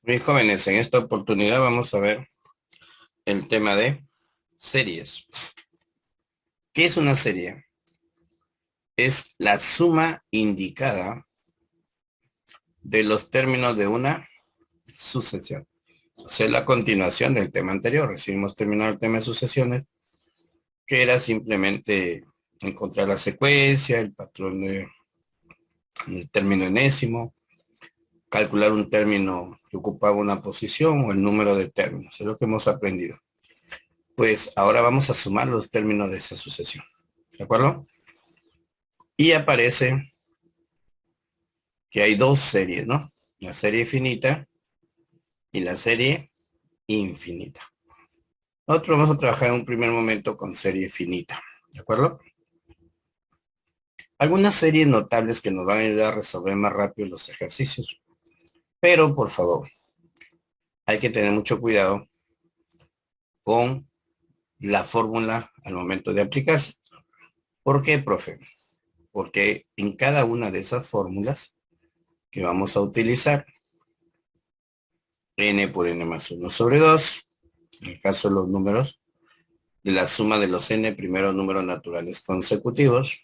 Muy jóvenes, en esta oportunidad vamos a ver el tema de series. ¿Qué es una serie? Es la suma indicada de los términos de una sucesión. O sea, la continuación del tema anterior. Recién hemos terminado el tema de sucesiones, que era simplemente encontrar la secuencia, el patrón del término enésimo, calcular un término que ocupaba una posición o el número de términos. Es lo que hemos aprendido. Pues ahora vamos a sumar los términos de esa sucesión. ¿De acuerdo? Y aparece que hay dos series, ¿no? La serie finita y la serie infinita. Nosotros vamos a trabajar en un primer momento con serie finita, ¿de acuerdo? Algunas series notables que nos van a ayudar a resolver más rápido los ejercicios. Pero, por favor, hay que tener mucho cuidado con la fórmula al momento de aplicarse. ¿Por qué, profe? Porque en cada una de esas fórmulas que vamos a utilizar, n por n más 1 sobre 2, en el caso de los números, de la suma de los n primeros números naturales consecutivos,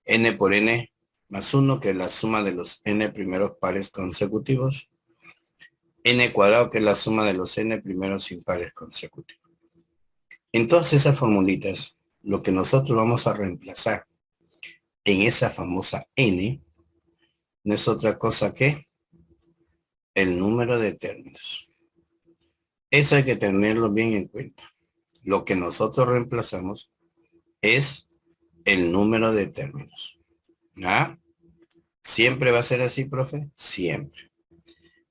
n por n más 1, que es la suma de los n primeros pares consecutivos, n cuadrado, que es la suma de los n primeros impares consecutivos. En todas esas formulitas, lo que nosotros vamos a reemplazar en esa famosa n no es otra cosa que el número de términos. Eso hay que tenerlo bien en cuenta. Lo que nosotros reemplazamos es el número de términos. ¿Ah? ¿Siempre va a ser así, profe? Siempre.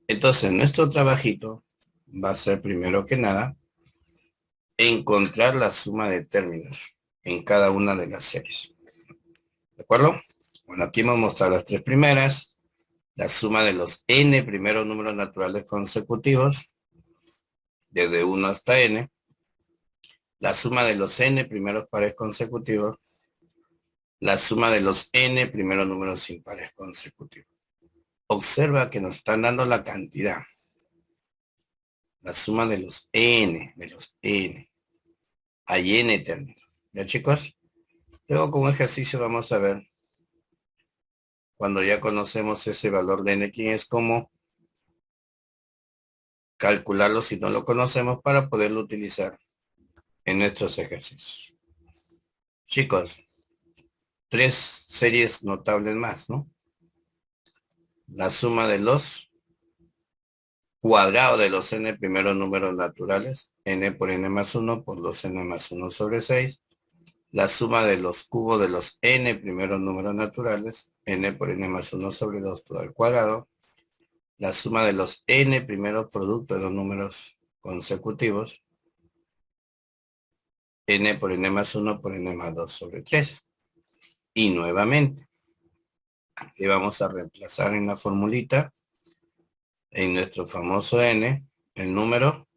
Entonces, nuestro trabajito va a ser, primero que nada, encontrar la suma de términos en cada una de las series. ¿De acuerdo? Bueno, aquí hemos mostrado las tres primeras, la suma de los n primeros números naturales consecutivos, desde 1 hasta n, la suma de los n primeros pares consecutivos, la suma de los n primeros números impares consecutivos. Observa que nos están dando la cantidad, la suma de los n. Hay n términos. ¿Ya, chicos? Luego con un ejercicio vamos a ver, cuando ya conocemos ese valor de n, quién es, cómo calcularlo si no lo conocemos para poderlo utilizar en nuestros ejercicios. Chicos, tres series notables más, ¿no? La suma de los cuadrados de los n primeros números naturales, n por n más 1 por los n más 1 sobre 6. La suma de los cubos de los n primeros números naturales, n por n más 1 sobre 2 todo al cuadrado. La suma de los n primeros productos de los números consecutivos, n por n más 1 por n más 2 sobre 3. Y nuevamente, que vamos a reemplazar en la formulita, en nuestro famoso n, el número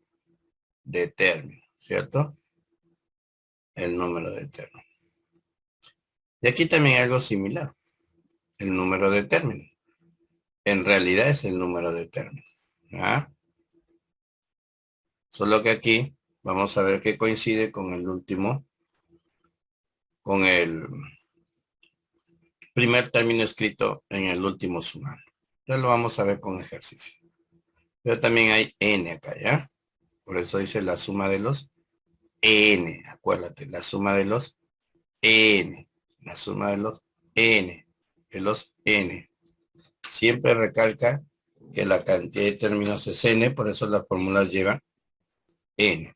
de términos, ¿cierto? El número de términos. Y aquí también hay algo similar, el número de términos. En realidad es el número de términos. ¿Ah? Solo que aquí vamos a ver que coincide con el último, con el primer término escrito en el último sumando. Ya lo vamos a ver con ejercicio. Pero también hay n acá, ¿ya? Por eso dice la suma de los n. Acuérdate, la suma de los n. La suma de los n. De los n. Siempre recalca que la cantidad de términos es n, por eso las fórmulas llevan n.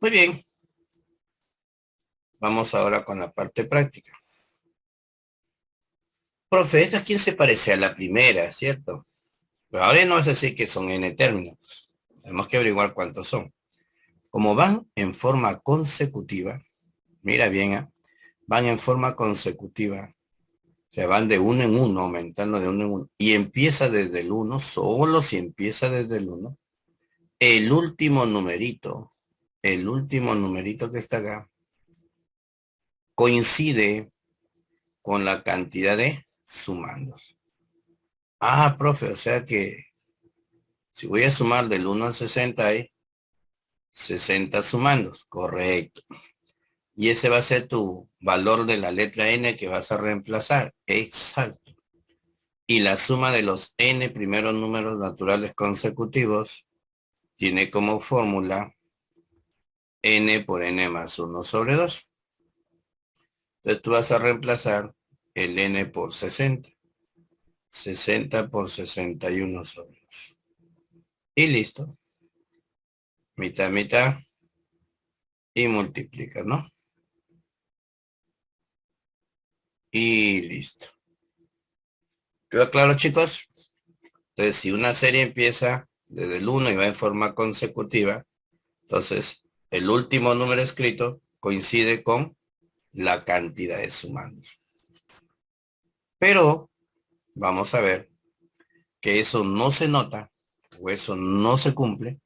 Muy bien. Vamos ahora con la parte práctica. Profe, ¿esta quién se parece a la primera, cierto? Pero ahora no es decir que son n términos. Tenemos que averiguar cuántos son. Como van en forma consecutiva, mira bien, ¿eh? Van en forma consecutiva. O sea, van de uno en uno, aumentando de uno en uno. Y empieza desde el 1, solo si empieza desde el 1. El último numerito que está acá, coincide con la cantidad de sumandos. Ah, profe, o sea que Si voy a sumar del 1 al 60 hay 60 sumandos, correcto. Y ese va a ser tu valor de la letra n que vas a reemplazar, exacto. Y la suma de los n primeros números naturales consecutivos tiene como fórmula n por n más 1 sobre 2. Entonces tú vas a reemplazar el n por 60. 60 por 61 sobre 2. Y listo. Mitad, mitad. Y multiplica, ¿no? Y listo. ¿Quedó claro, chicos? Entonces, si una serie empieza desde el 1 y va en forma consecutiva, entonces el último número escrito coincide con la cantidad de sumandos. Pero vamos a ver que eso no se nota o eso no se cumple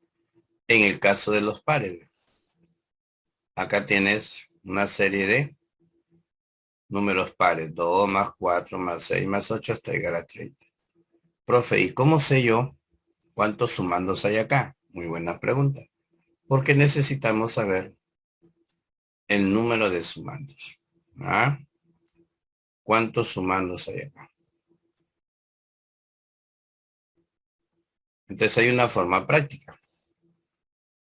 en el caso de los pares. Acá tienes una serie de números pares, 2 más 4 más 6 más 8 hasta llegar a 30. Profe, ¿y cómo sé yo cuántos sumandos hay acá? Muy buena pregunta. Porque necesitamos saber el número de sumandos. ¿Ah? ¿Cuántos sumandos hay acá? Entonces hay una forma práctica.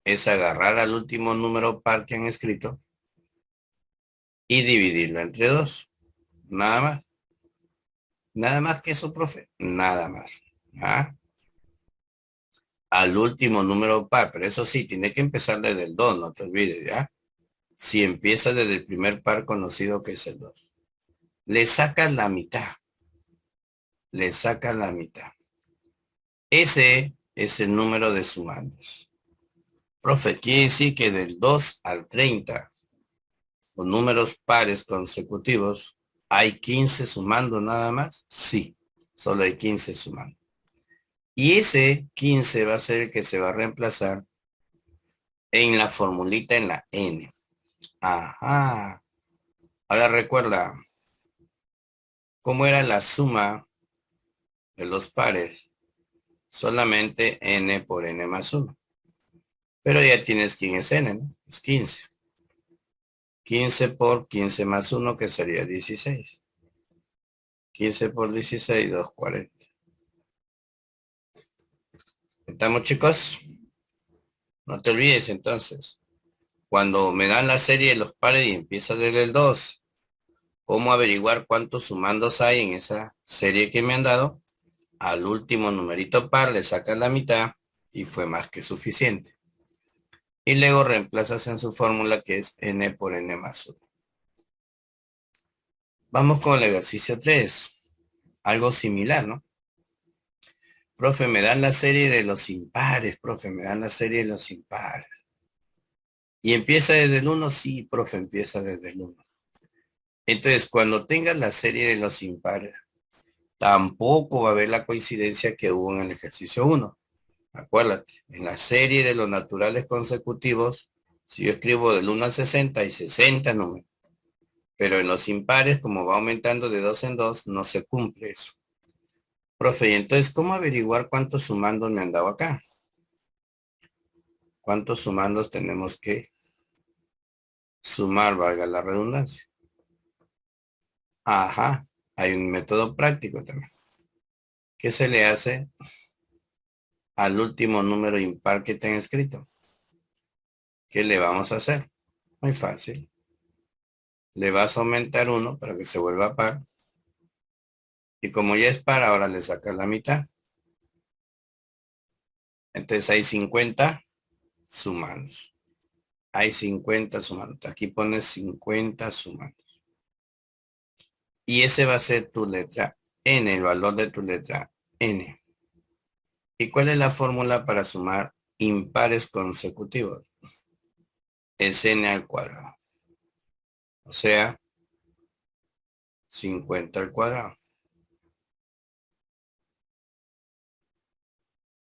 Es agarrar al último número par que han escrito y dividirlo entre 2. Nada más. Nada más que eso, profe. Nada más. ¿Ah? Al último número par, pero eso sí, tiene que empezar desde el 2, no te olvides, ¿ya? Si empieza desde el primer par conocido que es el 2. Le sacas la mitad. Le sacas la mitad. Ese es el número de sumandos. Profe, quiere decir que del 2 al 30, los números pares consecutivos, ¿hay 15 sumando nada más? Sí, solo hay 15 sumando. Y ese 15 va a ser el que se va a reemplazar en la formulita en la n. Ajá. Ahora recuerda, ¿cómo era la suma de los pares? Solamente n por n más 1. Pero ya tienes quién es n, ¿no? Es 15. 15 por 15 más 1, que sería 16. 15 por 16, 240. ¿Estamos, chicos? No te olvides entonces. Cuando me dan la serie de los pares y empieza desde el 2, ¿cómo averiguar cuántos sumandos hay en esa serie que me han dado? Al último numerito par le sacas la mitad y fue más que suficiente. Y luego reemplazas en su fórmula que es n por n más 1. Vamos con el ejercicio 3. Algo similar, ¿no? Profe, me dan la serie de los impares, profe, me dan la serie de los impares. ¿Y empieza desde el 1? Sí, profe, empieza desde el 1. Entonces, cuando tengas la serie de los impares, tampoco va a haber la coincidencia que hubo en el ejercicio 1. Acuérdate, en la serie de los naturales consecutivos, si yo escribo del 1 al 60, hay 60 números. Pero en los impares, como va aumentando de 2 en 2, no se cumple eso. Profe, y entonces, ¿cómo averiguar cuántos sumandos me han dado acá? ¿Cuántos sumandos tenemos que sumar, valga la redundancia? Ajá, hay un método práctico también. ¿Qué se le hace al último número impar que tenga escrito? ¿Qué le vamos a hacer? Muy fácil. Le vas a aumentar 1 para que se vuelva par. Y como ya es par, ahora le sacas la mitad. Entonces hay 50 sumandos. Hay 50 sumandos. Aquí pones 50 sumandos. Y ese va a ser tu letra n, el valor de tu letra n. ¿Y cuál es la fórmula para sumar impares consecutivos? Es n al cuadrado. O sea, 50 al cuadrado.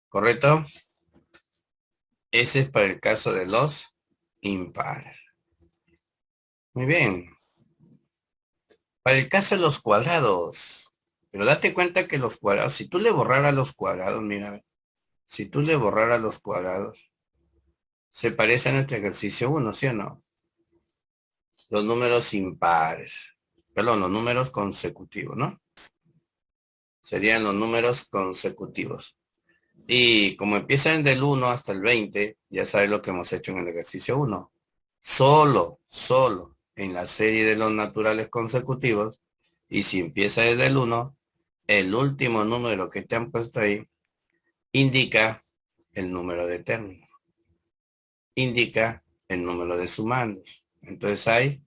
¿Correcto? Ese es para el caso de los impares. Muy bien. Para el caso de los cuadrados. Pero date cuenta que los cuadrados, si tú le borraras los cuadrados, mira, Si tú le borraras los cuadrados, se parece a nuestro ejercicio 1, ¿sí o no? Los números impares. Perdón, los números consecutivos, ¿no? Serían los números consecutivos. Y como empiezan del 1 hasta el 20, ya sabes lo que hemos hecho en el ejercicio 1. Solo en la serie de los naturales consecutivos. Y si empieza desde el 1, el último número que te han puesto ahí indica el número de términos. Indica el número de sumandos. Entonces hay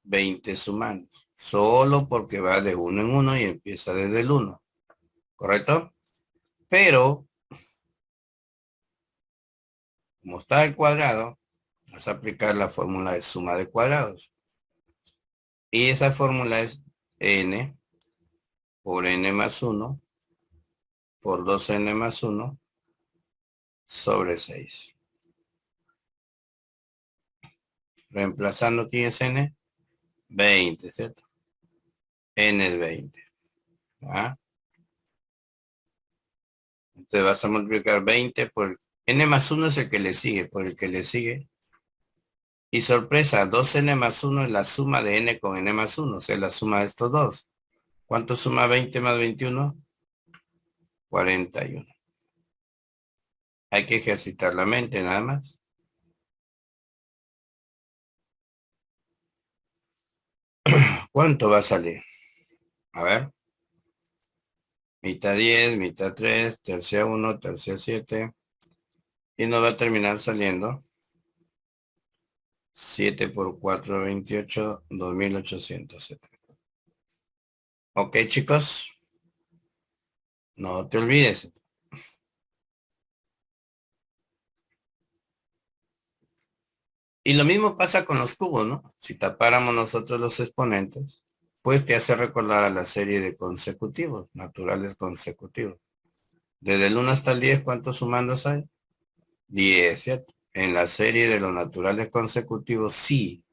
20 sumandos. Solo porque va de uno en uno y empieza desde el 1. ¿Correcto? Pero, como está el cuadrado, vas a aplicar la fórmula de suma de cuadrados. Y esa fórmula es n por n más 1 por 2n más 1 sobre 6. Reemplazando, ¿quién es n? 20, ¿cierto? N es 20. ¿Ah? Entonces vas a multiplicar 20 por n más 1 es el que le sigue, por el que le sigue. Y sorpresa, 2n más 1 es la suma de n con n más 1, o sea, la suma de estos dos. ¿Cuánto suma 20 más 21? 41. Hay que ejercitar la mente nada más. ¿Cuánto va a salir? A ver. Mitad 10, mitad 3, tercia 1, tercia 7. Y nos va a terminar saliendo 7 por 4, 28, 2870. Ok, chicos. No te olvides. Y lo mismo pasa con los cubos, ¿no? Si tapáramos nosotros los exponentes, pues te hace recordar a la serie de consecutivos, naturales consecutivos. Desde el 1 hasta el 10, ¿cuántos sumandos hay? 10, ¿cierto? En la serie de los naturales consecutivos, sí,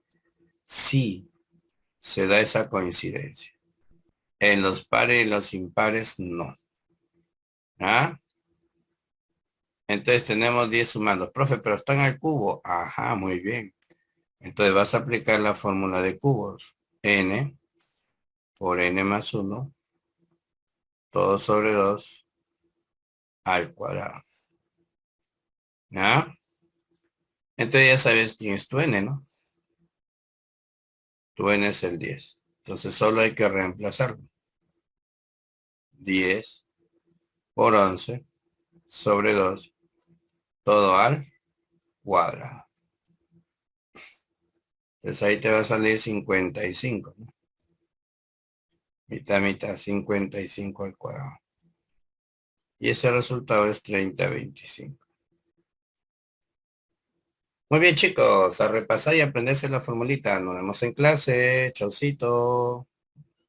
se da esa coincidencia. En los pares y los impares, no. ¿Ah? Entonces tenemos 10 sumandos. Profe, pero están al cubo. Ajá, muy bien. Entonces vas a aplicar la fórmula de cubos. N por n más 1, todo sobre 2 al cuadrado. ¿Ah? Entonces ya sabes quién es tu n, ¿no? Tu n es el 10. Entonces solo hay que reemplazarlo. 10 por 11 sobre 2, todo al cuadrado. Entonces ahí te va a salir 55, ¿no? Mitad, 55 al cuadrado. Y ese resultado es 30/25. Muy bien, chicos, a repasar y aprenderse la formulita. Nos vemos en clase. Chaucito.